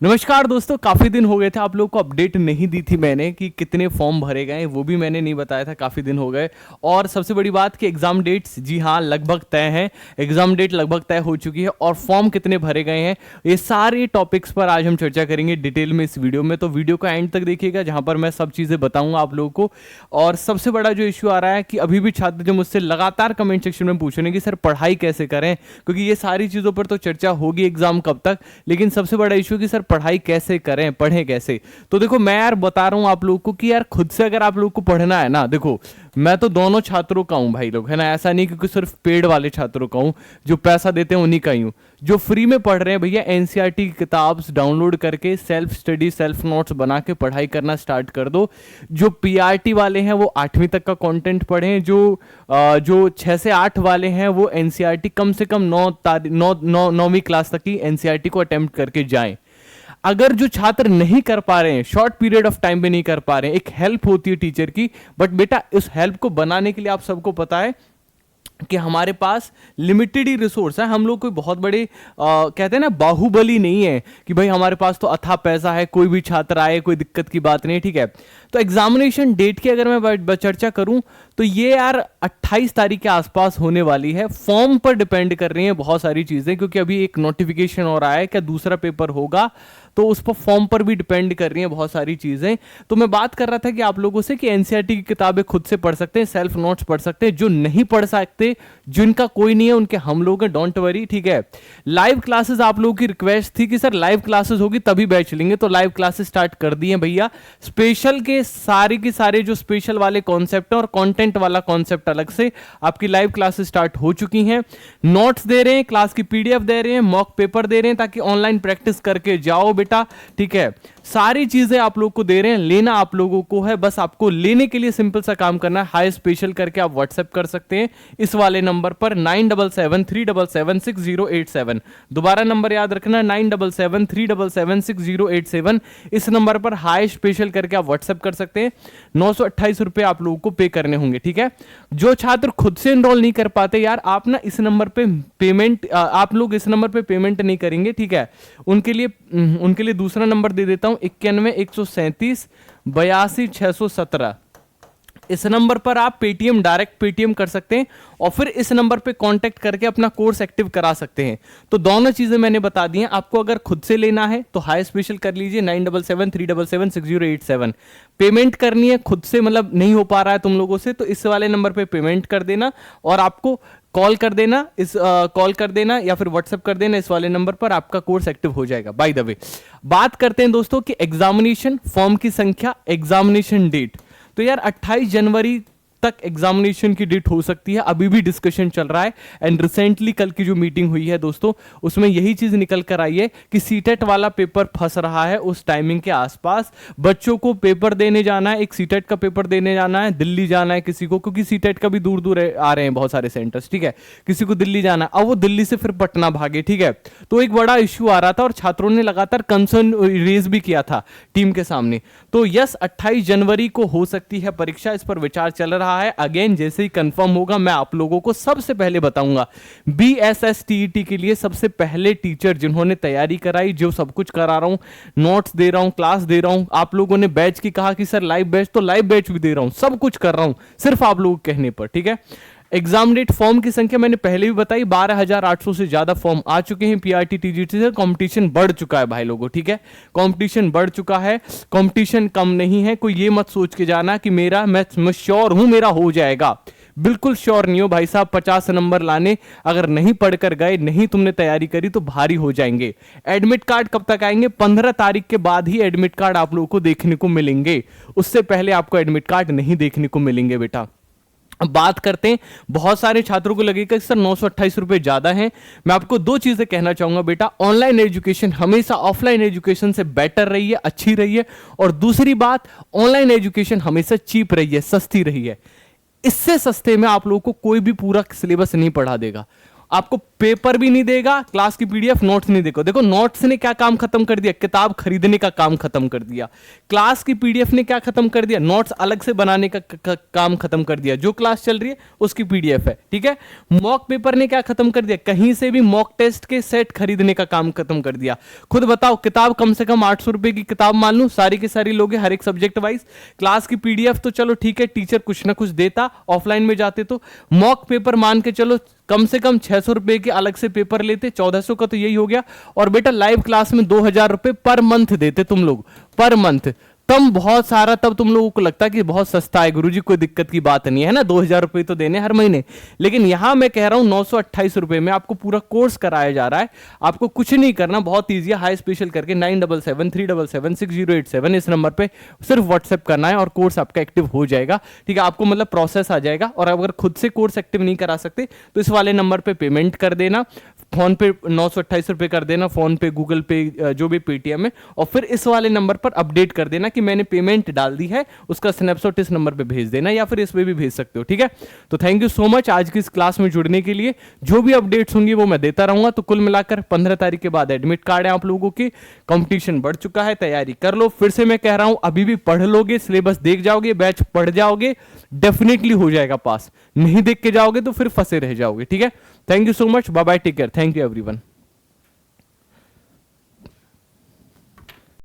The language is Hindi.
नमस्कार दोस्तों, काफ़ी दिन हो गए थे, आप लोगों को अपडेट नहीं दी थी मैंने कि कितने फॉर्म भरे गए, वो भी मैंने नहीं बताया था, काफ़ी दिन हो गए। और सबसे बड़ी बात कि एग्ज़ाम डेट्स, जी हाँ, लगभग तय हैं। एग्ज़ाम डेट लगभग तय हो चुकी है और फॉर्म कितने भरे गए हैं, ये सारे टॉपिक्स पर आज हम चर्चा करेंगे डिटेल में इस वीडियो में। तो वीडियो का एंड तक देखिएगा, जहाँ पर मैं सब चीज़ें बताऊँगा आप लोगों को। और सबसे बड़ा जो इशू आ रहा है कि अभी भी छात्र जो मुझसे लगातार कमेंट सेक्शन में पूछ रहे हैं कि सर पढ़ाई कैसे करें, क्योंकि ये सारी चीज़ों पर तो चर्चा होगी एग्ज़ाम कब तक, लेकिन सबसे बड़ा इशू कि सर पढ़ाई कैसे करें, पढ़ें कैसे। तो देखो, मैं यार बता रहा हूं आप लोगों को कि यार खुद से अगर आप लोगों को पढ़ना है ना, देखो मैं तो दोनों छात्रों का हूं भाई लोग, है ना। ऐसा नहीं क्योंकि सिर्फ पेड वाले छात्रों का हूं, जो पैसा देते हैं उन्हीं का ही हूं। जो फ्री में पढ़ रहे हैं भैया, एनसीईआरटी की किताब डाउनलोड करके सेल्फ स्टडी, सेल्फ नोट्स बना के पढ़ाई करना स्टार्ट कर दो। जो पीआरटी वाले हैं वो 8वीं तक का कंटेंट पढ़ें। जो 6 से 8 वाले हैं वो एनसीईआरटी कम से कम 9वीं क्लास तक की एनसीईआरटी को अटेम्प्ट करके जाएं। अगर जो छात्र नहीं कर पा रहे हैं, शॉर्ट पीरियड ऑफ टाइम में नहीं कर पा रहे हैं, एक हेल्प होती है टीचर की, बट बेटा उस हेल्प को बनाने के लिए आप सबको पता है कि हमारे पास लिमिटेड ही रिसोर्स है। हम लोग कोई बहुत बड़े कहते हैं ना बाहुबली नहीं है कि भाई हमारे पास तो अथाह पैसा है, कोई भी छात्र आए, कोई दिक्कत की बात नहीं, ठीक है। तो एग्जामिनेशन डेट की अगर मैं चर्चा करूं तो ये यार 28 तारीख के आसपास होने वाली है। फॉर्म पर डिपेंड कर रही है बहुत सारी चीजें, क्योंकि अभी एक नोटिफिकेशन और आया है, क्या दूसरा पेपर होगा, तो उस पर फॉर्म पर भी डिपेंड कर रही हैं बहुत सारी चीजें। तो मैं बात कर रहा था कि आप लोगों से कि एनसीईआरटी की किताबें खुद से पढ़ सकते हैं, सेल्फ नोट्स पढ़ सकते हैं। जो नहीं पढ़ सकते, जिनका कोई नहीं है, उनके हम लोग हैं, डोंट वरी, ठीक है। लाइव क्लासेस आप लोगों की रिक्वेस्ट थी कि सर लाइव क्लासेस होगी तभी बैच लेंगे, तो लाइव क्लासेस स्टार्ट कर दी हैं भैया। स्पेशल के सारे जो स्पेशल वाले कॉन्सेप्ट है और कंटेंट वाला कॉन्सेप्ट अलग से आपकी लाइव क्लासेस स्टार्ट हो चुकी हैं। नोट्स दे रहे हैं, क्लास की पीडीएफ दे रहे हैं, मॉक पेपर दे रहे हैं, ताकि ऑनलाइन प्रैक्टिस करके जाओ बेटा, ठीक है। सारी चीजें आप लोग को दे रहे हैं, लेना आप लोगों को है, बस आपको लेने के लिए सिंपल सा काम करना है। हाई स्पेशल करके आप व्हाट्सएप कर सकते हैं इस वाले नंबर पर 9773776087। दोबारा नंबर याद रखना, 9773776087। इस नंबर पर हाई स्पेशल करके आप व्हाट्सएप कर सकते हैं। 928 रुपए आप लोगों को पे करने होंगे, ठीक है। जो छात्र खुद से एनरोल नहीं कर पाते यार, आप ना इस नंबर पे पेमेंट, आप लोग इस नंबर पे पेमेंट नहीं करेंगे, ठीक है। उनके लिए दूसरा नंबर दे देता हूं, 91 137 82 617। इस नंबर पर आप पेटीएम, डायरेक्ट पेटीएम कर सकते हैं और फिर इस नंबर पे कांटेक्ट करके अपना कोर्स एक्टिव करा सकते हैं। तो दोनों चीजें मैंने बता दी हैं। आपको अगर खुद से लेना है तो हाई स्पेशल कर लीजिए 9773776087। पेमेंट करनी है खुद से, मतलब नहीं हो पा रहा है तुम लोगों से, तो इस वाले नंबर पे पेमेंट कर देना और आपको कॉल कर देना, कॉल कर देना या फिर व्हाट्सएप कर देना इस वाले नंबर पर, आपका कोर्स एक्टिव हो जाएगा। बाय द वे, बात करते हैं दोस्तों कि एग्जामिनेशन फॉर्म की संख्या, एग्जामिनेशन डेट। तो यार 28 जनवरी तक एग्जामिनेशन की डेट हो सकती है, अभी भी डिस्कशन चल रहा है। एंड रिसेंटली कल की जो मीटिंग हुई है दोस्तों, उसमें यही चीज निकल कर आई है कि सीटेट वाला पेपर फंस रहा है उस टाइमिंग के आसपास। बच्चों को पेपर देने जाना है, एक सीटेट का पेपर देने जाना है, दिल्ली जाना है किसी को, क्योंकि सीटेट का भी दूर दूर आ रहे हैं बहुत सारे सेंटर्स, ठीक है। किसी को दिल्ली जाना है, अब वो दिल्ली से फिर पटना भागे, ठीक है। तो एक बड़ा इश्यू आ रहा था और छात्रों ने लगातार कंसर्न रेज भी किया था टीम के सामने। तो यस, 28 जनवरी को हो सकती है परीक्षा, इस पर विचार चल रहा है। अगेन, जैसे ही कंफर्म होगा मैं आप लोगों को सबसे पहले बताऊंगा। बीएसएसटीईटी के लिए सबसे पहले टीचर जिन्होंने तैयारी कराई, जो सब कुछ करा रहा हूं, नोट्स दे रहा हूं, क्लास दे रहा हूं। आप लोगों ने बैच की कहा कि सर लाइव बैच, तो लाइव बैच भी दे रहा हूं, सब कुछ कर रहा हूं सिर्फ आप लोगों के कहने पर, ठीक है। एग्जाम डेट, फॉर्म की संख्या मैंने पहले भी बताई, 12,800 से ज्यादा फॉर्म आ चुके हैं पीआरटी टीजीटी से। कंपटीशन बढ़ चुका है भाई लोगों, ठीक है। कंपटीशन बढ़ चुका है, कंपटीशन कम नहीं है। कोई ये मत सोच के जाना कि मैं श्योर हूं मेरा हो जाएगा, बिल्कुल श्योर नहीं हो भाई साहब। 50 नंबर लाने अगर नहीं पढ़कर गए, नहीं तुमने तैयारी करी, तो भारी हो जाएंगे। एडमिट कार्ड कब तक आएंगे? 15 तारीख के बाद ही एडमिट कार्ड आप लोगों को देखने को मिलेंगे, उससे पहले आपको एडमिट कार्ड नहीं देखने को मिलेंगे बेटा। अब बात करते हैं, बहुत सारे छात्रों को लगेगा कि सर 928 रुपए ज्यादा हैं। मैं आपको दो चीजें कहना चाहूंगा बेटा, ऑनलाइन एजुकेशन हमेशा ऑफलाइन एजुकेशन से बेटर रही है, अच्छी रही है। और दूसरी बात, ऑनलाइन एजुकेशन हमेशा चीप रही है, सस्ती रही है। इससे सस्ते में आप लोगों को कोई भी पूरा सिलेबस नहीं पढ़ा देगा। आपको पेपर भी नहीं देगा, क्लास की पीडीएफ, नोट्स नहीं देगा। देखो नोट्स ने क्या काम खत्म कर दिया, किताब खरीदने का काम खत्म कर दिया। क्लास की पीडीएफ ने क्या खत्म कर दिया, नोट्स अलग से बनाने का काम खत्म कर दिया। जो क्लास चल रही है उसकी पीडीएफ है, ठीक है। मॉक पेपर ने क्या खत्म कर दिया, कहीं से भी मॉक टेस्ट के सेट खरीदने का काम खत्म कर दिया। खुद बताओ, किताब कम से कम 800 रुपए की किताब मान लूं, सारी की सारी लोगे हर एक सब्जेक्ट वाइज। क्लास की पीडीएफ तो चलो ठीक है, टीचर कुछ ना कुछ देता, ऑफलाइन में जाते तो। मॉक पेपर मान के चलो कम से कम 600 रुपए के अलग से पेपर लेते, 1400 का तो यही हो गया। और बेटा लाइव क्लास में 2000 रुपए पर मंथ देते तुम लोग, पर मंथ। तब बहुत सारा, तब तुम लोगों को लगता कि बहुत सस्ता है गुरुजी, कोई दिक्कत की बात नहीं है ना, 2000 रुपए तो देने हर महीने। लेकिन यहां मैं कह रहा हूं 928 रुपए में आपको पूरा कोर्स कराया जा रहा है। आपको कुछ नहीं करना, बहुत ईजी है। हाई स्पेशल करके 9773776087 इस नंबर पे सिर्फ व्हाट्सएप करना है और कोर्स आपका एक्टिव हो जाएगा, ठीक है। आपको मतलब प्रोसेस आ जाएगा। और अगर खुद से कोर्स एक्टिव नहीं करा सकते तो इस वाले नंबर पे पेमेंट कर देना, फोन पे 928 रुपए कर देना, फोन पे, गूगल पे, जो भी पेटीएम है, और फिर इस वाले नंबर पर अपडेट कर देना कि मैंने पेमेंट डाल दी है। उसका स्नैपशॉट इस नंबर पे भेज देना, या फिर इस पे भी भेज सकते हो, ठीक है। तो थैंक यू सो मच आज की इस क्लास में जुड़ने के लिए। जो भी अपडेट्स होंगी वो मैं देता रहूंगा। तो कुल मिलाकर 15 तारीख के बाद एडमिट कार्ड है आप लोगों की। कंपटीशन बढ़ चुका है, तैयारी कर लो। फिर से मैं कह रहा हूं, अभी भी पढ़ लोगे, सिलेबस देख जाओगे, बैच पढ़ जाओगे, डेफिनेटली हो जाएगा पास। नहीं देख के जाओगे तो फिर फंसे रह जाओगे, ठीक है। Thank you so much, bye bye, take care, thank you everyone.